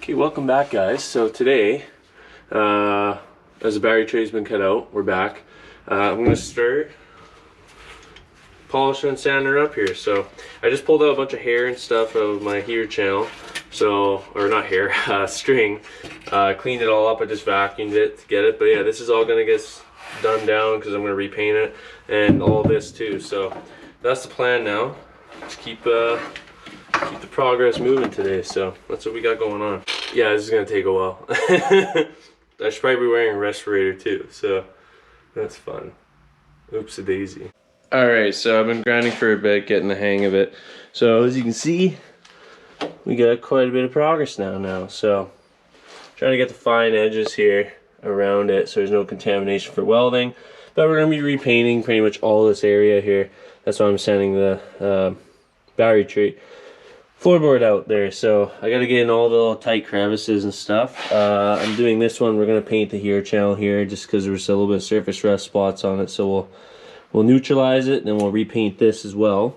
Okay, welcome back, guys. So today, as the battery tray's been cut out, we're back. I'm gonna start polishing and sanding her up here. So I just pulled out a bunch of hair and stuff of my hair channel. So, or not hair, string. Cleaned it all up. I just vacuumed it to get it. But yeah, this is all gonna get done down because I'm gonna repaint it and all this too. So that's the plan now. Just keep the progress moving today. So that's what we got going on. Yeah, this is gonna take a while. I should probably be wearing a respirator too, so that's fun. Oops a daisy. Alright, so I've been grinding for a bit, getting the hang of it. So as you can see, we got quite a bit of progress now. So trying to get the fine edges here around it so there's no contamination for welding. But we're gonna be repainting pretty much all this area here. That's why I'm sanding the battery tray floorboard out there. So I got to get in all the little tight crevices and stuff. I'm doing this one. We're going to paint the hair channel here just because there's a little bit of surface rust spots on it. So we'll neutralize it and then we'll repaint this as well.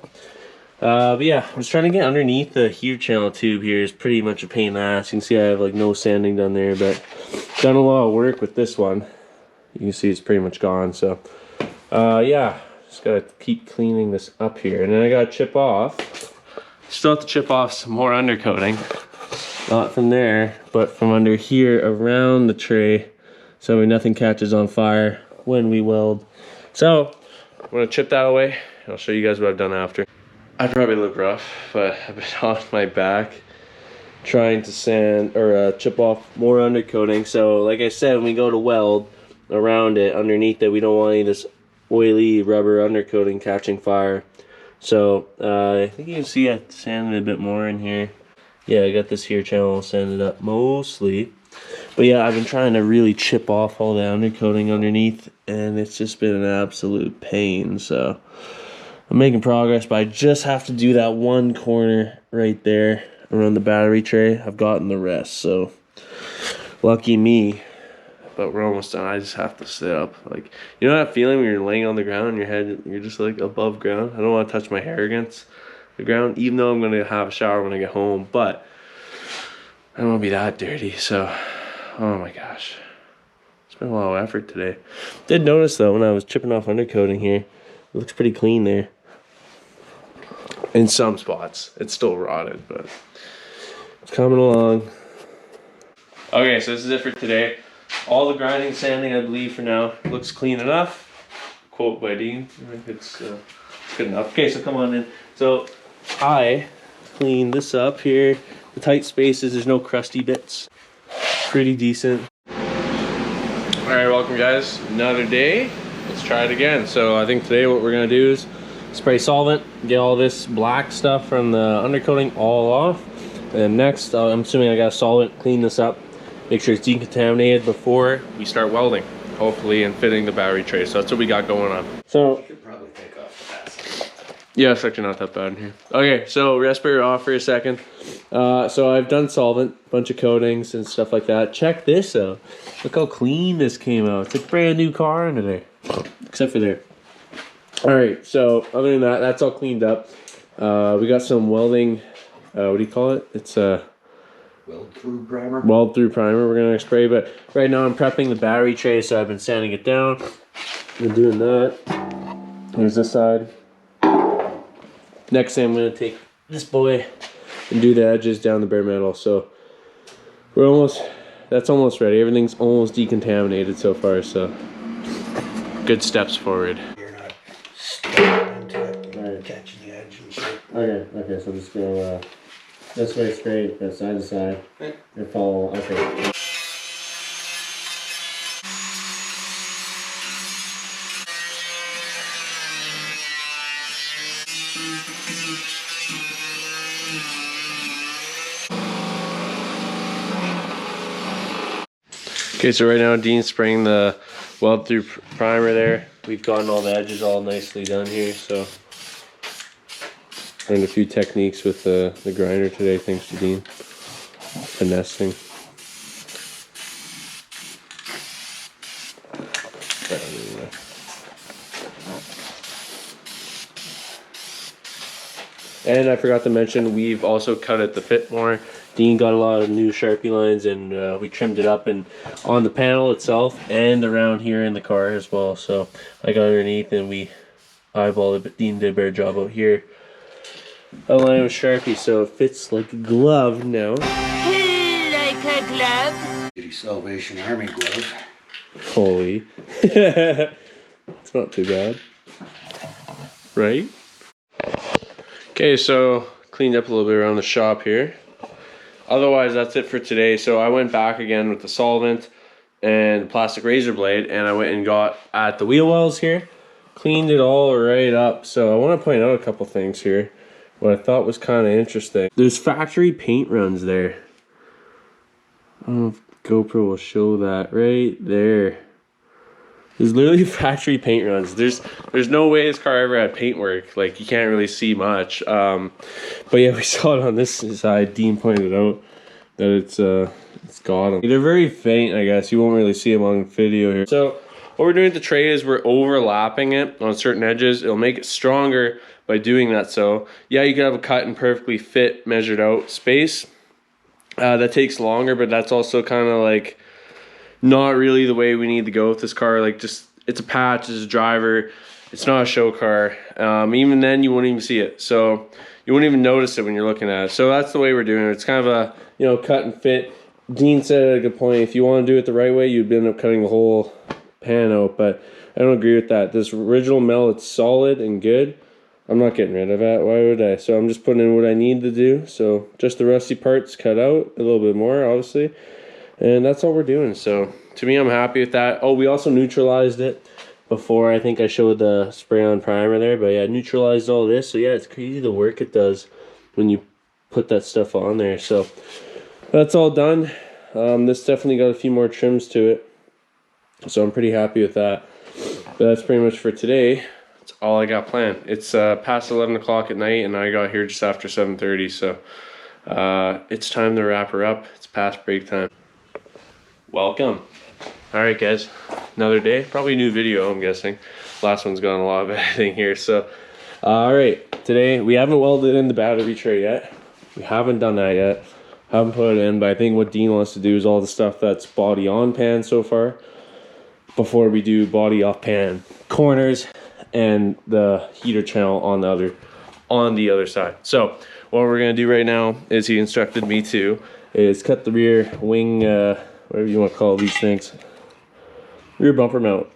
But yeah, I'm just trying to get underneath the hair channel tube here. Is pretty much a pain in the ass. You can see I have like no sanding done there, but done a lot of work with this one. You can see it's pretty much gone. So yeah, just got to keep cleaning this up here, and then I got to chip off. Still have to chip off some more undercoating. Not from there, but from under here around the tray, so nothing catches on fire when we weld. So I'm gonna chip that away. I'll show you guys what I've done after. I probably look rough, but I've been on my back trying to sand or chip off more undercoating. So like I said, when we go to weld around it, underneath it, we don't want any of this oily rubber undercoating catching fire. So I think you can see I sanded a bit more in here. Yeah, I got this here channel sanded up mostly. But yeah, I've been trying to really chip off all the undercoating underneath, and it's just been an absolute pain. So I'm making progress, but I just have to do that one corner right there around the battery tray. I've gotten the rest, so lucky me. But we're almost done. I just have to sit up. Like, you know that feeling when you're laying on the ground and your head, you're just like above ground? I don't want to touch my hair against the ground, even though I'm going to have a shower when I get home. But I don't want to be that dirty. So, oh my gosh. It's been a lot of effort today. Did notice though, when I was chipping off undercoating here, it looks pretty clean there. In some spots. It's still rotted, but it's coming along. Okay, so this is it for today. All the grinding, sanding, I believe for now looks clean enough. Quote by Dean. I think it's good enough. Okay, so come on in. So I cleaned this up here. The tight spaces, there's no crusty bits. Pretty decent. Alright, welcome guys. Another day. Let's try it again. So I think today what we're gonna do is spray solvent, get all this black stuff from the undercoating all off. And next, I'm assuming I got solvent, clean this up. Make sure it's decontaminated before we start welding, hopefully, and fitting the battery tray. So that's what we got going on. So you could probably take off the mask. Yeah, it's actually not that bad in here. Okay, so respirator off for a second. So I've done solvent, bunch of coatings and stuff like that. Check this out. Look how clean this came out. It's a brand new car under there, except for there. All right, so other than that, that's all cleaned up. We got some welding. What do you call it? It's Weld through primer. Weld through primer we're gonna spray, but right now I'm prepping the battery tray, so I've been sanding it down. Been doing that. Here's this side. Next thing I'm gonna take this boy and do the edges down the bare metal. So that's almost ready. Everything's almost decontaminated so far, so good steps forward. You're not stepping into it and catching the edge and shit. Okay, so just go this way straight, go side to side, and follow. Okay. Okay, so right now Dean's spraying the weld through primer there. We've gotten all the edges all nicely done here, so learned a few techniques with the grinder today, thanks to Dean. Finessing. And I forgot to mention, we've also cut it to fit more. Dean got a lot of new Sharpie lines, and we trimmed it up and on the panel itself and around here in the car as well. So I got underneath and we eyeballed it, but Dean did a better job out here. Outline with Sharpie so it fits like a glove now. Like a glove. Kitty Salvation Army glove. Holy. It's not too bad. Right? Okay, so cleaned up a little bit around the shop here. Otherwise, that's it for today. So I went back again with the solvent and plastic razor blade, and I went and got at the wheel wells here. Cleaned it all right up. So I want to point out a couple things here. What I thought was kind of interesting. There's factory paint runs there. I don't know if GoPro will show that right there. There's literally factory paint runs. There's no way this car ever had paint work. Like, you can't really see much. But yeah, we saw it on this side. Dean pointed out that it's got them. They're very faint, I guess. You won't really see them on video here. So what we're doing with the tray is we're overlapping it on certain edges. It'll make it stronger by doing that. So yeah, you could have a cut and perfectly fit, measured out space. That takes longer, but that's also kind of like not really the way we need to go with this car. Like, just, it's a patch, it's a driver, it's not a show car. Even then you won't even see it, so you won't even notice it when you're looking at it. So that's the way we're doing it. It's kind of a, you know, cut and fit. Dean said at a good point, if you want to do it the right way, you'd end up cutting the whole pan out, but I don't agree with that. This original metal, it's solid and good. I'm not getting rid of it. Why would I? So I'm just putting in what I need to do. So just the rusty parts cut out a little bit more, obviously. And that's all we're doing. So to me, I'm happy with that. Oh, we also neutralized it before. I think I showed the spray on primer there. But yeah, neutralized all this. So yeah, it's crazy the work it does when you put that stuff on there. So that's all done. This definitely got a few more trims to it. So I'm pretty happy with that. But that's pretty much for today. That's all I got planned. It's past 11 o'clock at night, and I got here just after 7:30. So it's time to wrap her up. It's past break time. Welcome. All right, guys, another day, probably a new video, I'm guessing. Last one's gone a lot of editing here. So all right, today we haven't welded in the battery tray yet. We haven't done that yet. Haven't put it in, but I think what Dean wants to do is all the stuff that's body on pan so far before we do body off pan corners and the heater channel on the other side. So what we're gonna do right now is, he instructed me to, is cut the rear wing, whatever you want to call these things, rear bumper mount.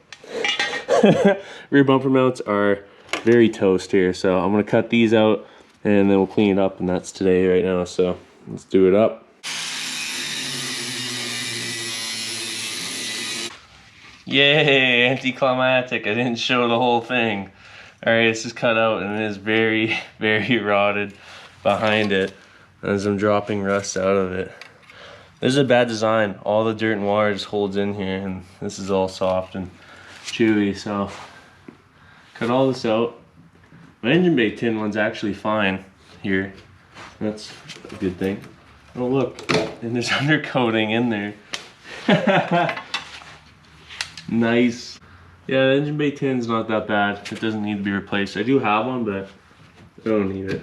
Rear bumper mounts are very toast here, so I'm gonna cut these out and then we'll clean it up, and that's today right now. So let's do it up. Yay, anticlimactic. I didn't show the whole thing. All right, this is cut out and it is very, very rotted behind it as I'm dropping rust out of it. This is a bad design. All the dirt and water just holds in here, and this is all soft and chewy. So cut all this out. My engine bay tin one's actually fine here. That's a good thing. Oh look, and there's undercoating in there. Nice. Yeah, the engine bay tin's not that bad. It doesn't need to be replaced. I do have one, but I don't need it.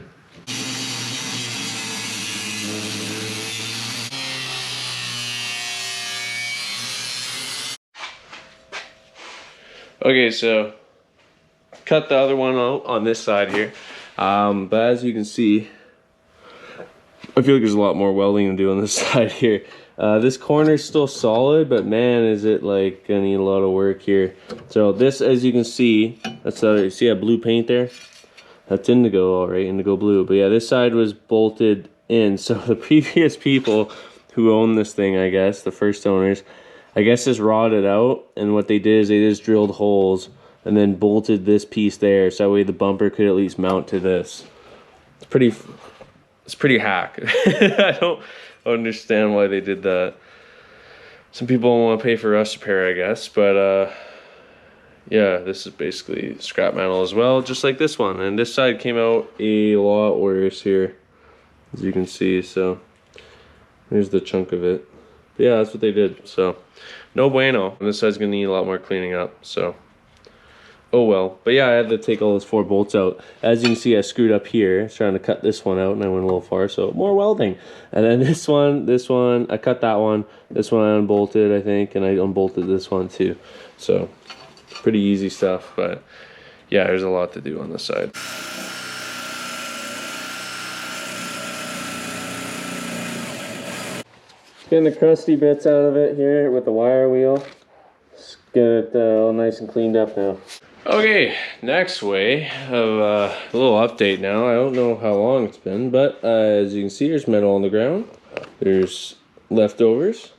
Okay, so cut the other one out on this side here. But as you can see, I feel like there's a lot more welding to do on this side here. This corner is still solid, but man, is it like gonna need a lot of work here. So this, as you can see, that's the, you see that blue paint there? That's indigo, all right, indigo blue. But yeah, this side was bolted in. So the previous people who owned this thing, I guess, the first owners, I guess just rotted out, and what they did is they just drilled holes and then bolted this piece there, so that way the bumper could at least mount to this. It's pretty hack. I don't understand why they did that. Some people don't want to pay for rust repair, I guess, but yeah, this is basically scrap metal as well, just like this one. And this side came out a lot worse here, as you can see. So here's the chunk of it. But yeah, that's what they did. So no bueno. And this side's gonna need a lot more cleaning up. So Oh well. But yeah, I had to take all those 4 bolts out. As you can see, I screwed up here trying to cut this one out, and I went a little far, so more welding. And then this one, I cut that one. This one I unbolted, I think, and I unbolted this one too. So pretty easy stuff, but yeah, there's a lot to do on this side. Getting the crusty bits out of it here with the wire wheel. Let's get it all nice and cleaned up now. Okay, next way of a little update now. I don't know how long it's been, but as you can see, there's metal on the ground. There's leftovers,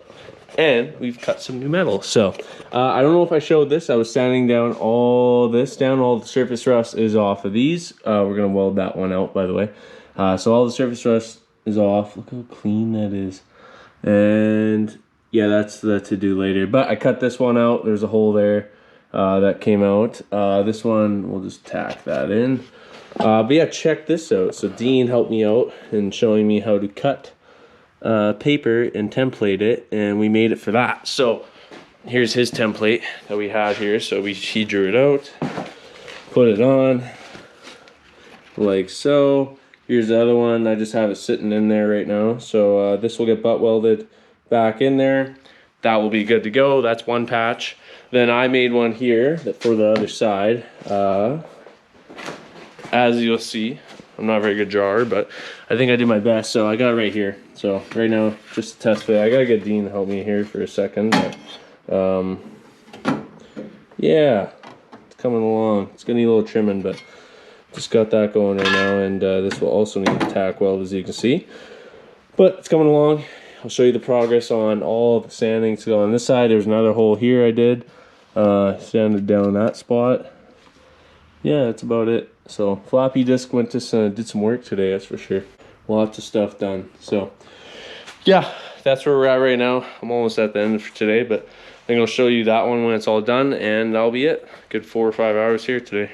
and we've cut some new metal. So I don't know if I showed this. I was sanding down all this down. All the surface rust is off of these. We're gonna weld that one out, by the way. So all the surface rust is off. Look how clean that is. And yeah, that's the to do later. But I cut this one out. There's a hole there. That came out. This one, we'll just tack that in. But yeah, check this out. So Dean helped me out in showing me how to cut paper and template it, and we made it for that. So here's his template that we had here. So he drew it out, put it on, like so. Here's the other one. I just have it sitting in there right now. So this will get butt welded back in there. That will be good to go. That's one patch. Then I made one here for the other side. As you'll see, I'm not a very good drawer, but I think I did my best. So I got it right here. So right now, just to test fit. I gotta get Dean to help me here for a second. But, yeah, it's coming along. It's gonna need a little trimming, but just got that going right now. And this will also need a tack weld, as you can see. But it's coming along. I'll show you the progress on all the sanding to go on this side. There's another hole here I did. Sanded down that spot. Yeah, that's about it. So floppy disk went to did some work today, that's for sure. Lots of stuff done. So yeah, that's where we're at right now. I'm almost at the end for today, but I think I'll show you that one when it's all done, and that'll be it. Good 4 or 5 hours here today.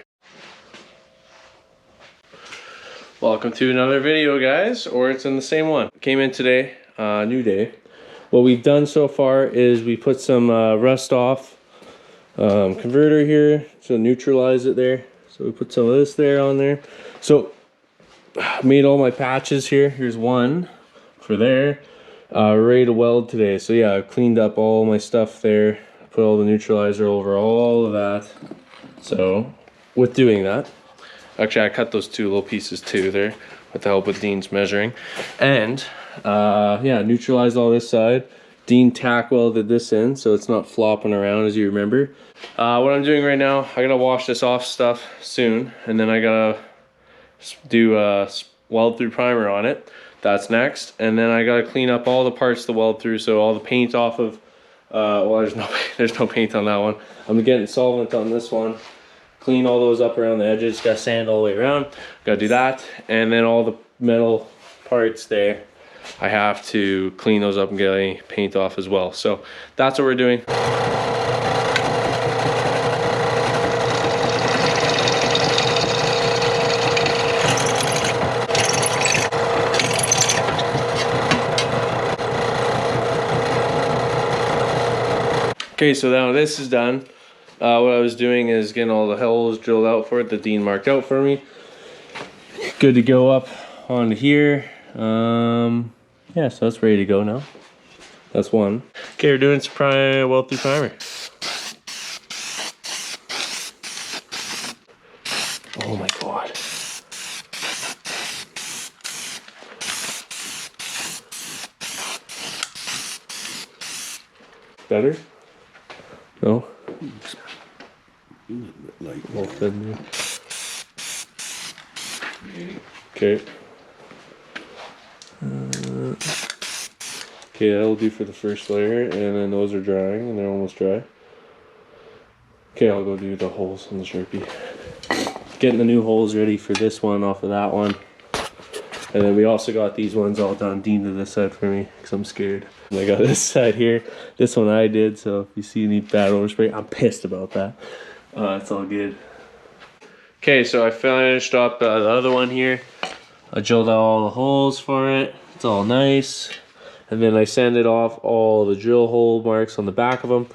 Welcome to another video, guys, or it's in the same one. Came in today, new day. What we've done so far is we put some rust off converter here to neutralize it there. So we put some of this there on there. So made all my patches here. Here's one for there. Ready to weld today. So yeah, I've cleaned up all my stuff there. Put all the neutralizer over all of that. So with doing that, actually I cut those 2 little pieces too there with the help with Dean's measuring. And yeah, neutralized all this side. Dean tack welded this in so it's not flopping around, as you remember. What I'm doing right now, I gotta wash this off stuff soon, and then I gotta do a weld through primer on it. That's next. And then I gotta clean up all the parts to weld through, so all the paint off of well, there's no paint on that one. I'm getting solvent on this one. Clean all those up around the edges. Gotta sand all the way around. Gotta do that. And then all the metal parts there, I have to clean those up and get any paint off as well. So that's what we're doing. Okay, so now this is done. What I was doing is getting all the holes drilled out for it that Dean marked out for me. Good to go up onto here. Yeah, so that's ready to go now. That's one. Okay, we're doing some weld through primer. Oh my god. Better? No? Like, Well thin. Okay. Okay, that'll do for the first layer, and then those are drying, and they're almost dry. Okay, I'll go do the holes on the Sharpie. Getting the new holes ready for this one off of that one. And then we also got these ones all done. Dean to this side for me, because I'm scared. And I got this side here. This one I did, so if you see any bad overspray, I'm pissed about that. It's all good. Okay, so I finished up the other one here. I drilled out all the holes for it. It's all nice. And then I sanded off all the drill hole marks on the back of them.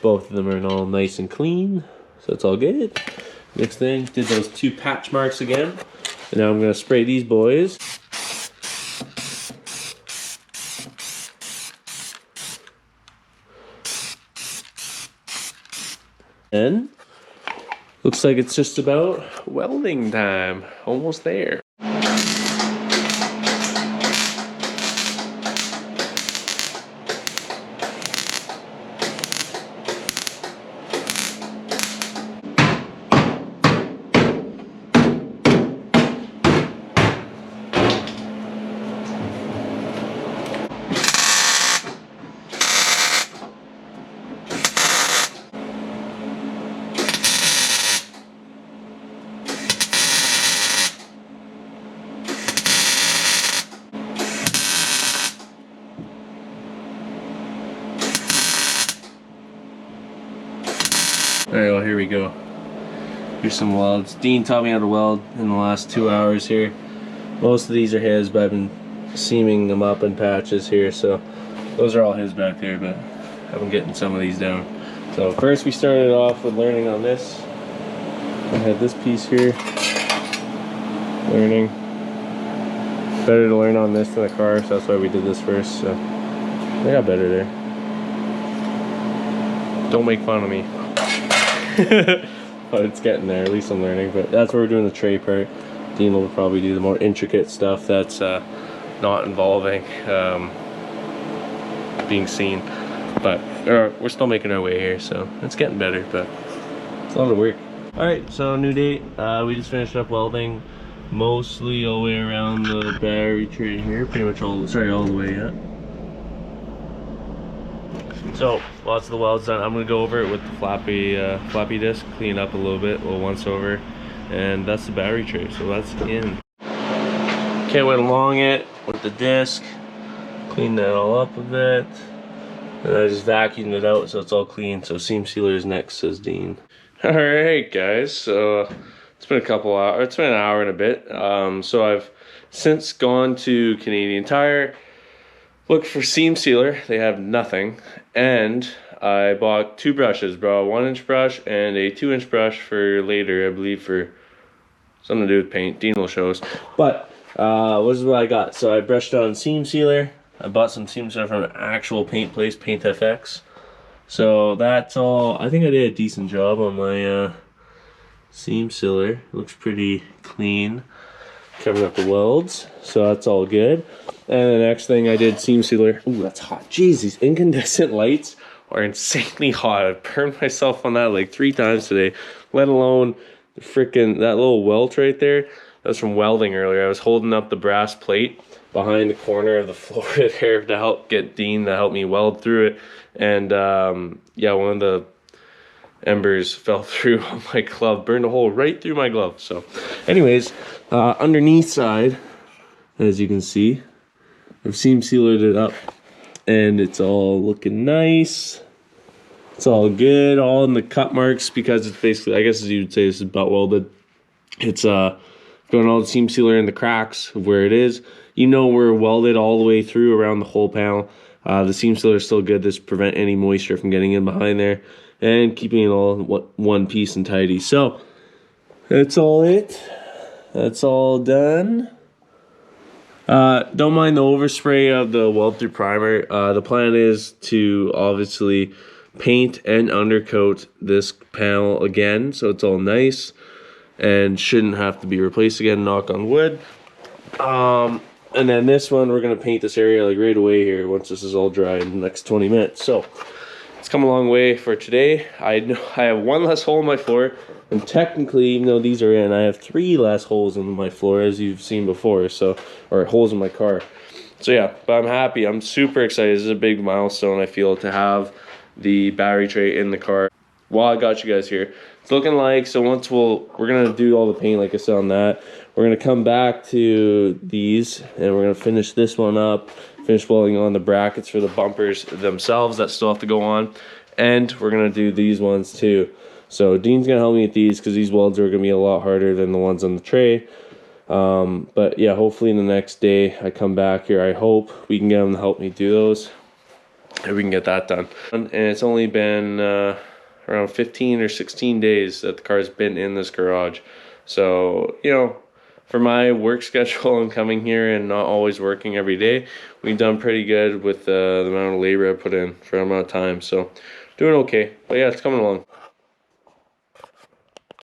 Both of them are all nice and clean, so it's all good. Next thing, did those 2 patch marks again. And now I'm gonna spray these boys. And looks like it's just about welding time. Almost there. Alright, well, here we go. Here's some welds. Dean taught me how to weld in the last 2 hours here. Most of these are his, but I've been seaming them up in patches here, so those are all his back there, but I've been getting some of these down. So first we started off with learning on this. I had this piece here. Learning. Better to learn on this than the car, so that's why we did this first. So I got better there. Don't make fun of me. But it's getting there, at least I'm learning. But that's where we're doing the tray part. Dean will probably do the more intricate stuff that's not involving being seen. But we're still making our way here, so it's getting better, but it's a lot of work. Alright, so new date. We just finished up welding mostly all the way around the battery tray here. Pretty much all the way, yeah. So lots of the welds done. I'm gonna go over it with the floppy disk, clean up a little bit, a little once over, and that's the battery tray. So that's in. Okay, went along it with the disc, cleaned that all up a bit, and I just vacuumed it out so it's all clean. So seam sealer is next, says Dean. All right, guys. So it's been a couple hours. It's been an hour and a bit. So I've since gone to Canadian Tire. Look for seam sealer, they have nothing, and I bought 2 brushes, bro, a 1-inch brush and a 2-inch brush for later, I believe for something to do with paint. Dean will show us. But this is what I got. So I brushed on seam sealer. I bought some seam sealer from an actual paint place, Paint FX. So that's all. I think I did a decent job on my seam sealer. It looks pretty clean, covering up the welds, so that's all good. And the next thing I did, seam sealer. Ooh, that's hot. Jeez, these incandescent lights are insanely hot. I've burned myself on that like 3 times today, let alone the freaking, that little welt right there. That was from welding earlier. I was holding up the brass plate behind the corner of the floor there to help get Dean to help me weld through it. And yeah, one of the embers fell through on my glove, burned a hole right through my glove. So anyways, underneath side, as you can see, I've seam sealed it up and it's all looking nice. It's all good, all in the cut marks, because it's basically, I guess as you would say, this is butt welded. It's going all the seam sealer in the cracks of where it is. You know, we're welded all the way through around the whole panel. The seam sealer is still good. This prevent any moisture from getting in behind there and keeping it all one piece and tidy. So that's all it. That's all done. Don't mind the overspray of the weld through primer. The plan is to obviously paint and undercoat this panel again, so it's all nice and shouldn't have to be replaced again, knock on wood. And then this one, we're gonna paint this area like right away here once this is all dry in the next 20 minutes. So it's come a long way for today. I have 1 less hole in my floor, and technically, even though these are in, I have 3 less holes in my floor, as you've seen before. So, or holes in my car. So yeah, but I'm happy. I'm super excited. This is a big milestone, I feel, to have the battery tray in the car. While I got you guys here, it's looking like, so once we're gonna do all the paint, like I said on that. We're gonna come back to these and we're gonna finish this one up, finish welding on the brackets for the bumpers themselves that still have to go on, and we're gonna do these ones too. So Dean's gonna help me with these because these welds are gonna be a lot harder than the ones on the tray. But yeah, hopefully in the next day I come back here. I hope we can get him to help me do those and we can get that done. And it's only been around 15 or 16 days that the car's been in this garage. So, you know, for my work schedule and coming here and not always working every day, we've done pretty good with the amount of labor I put in for the amount of time. So doing okay, but yeah, it's coming along.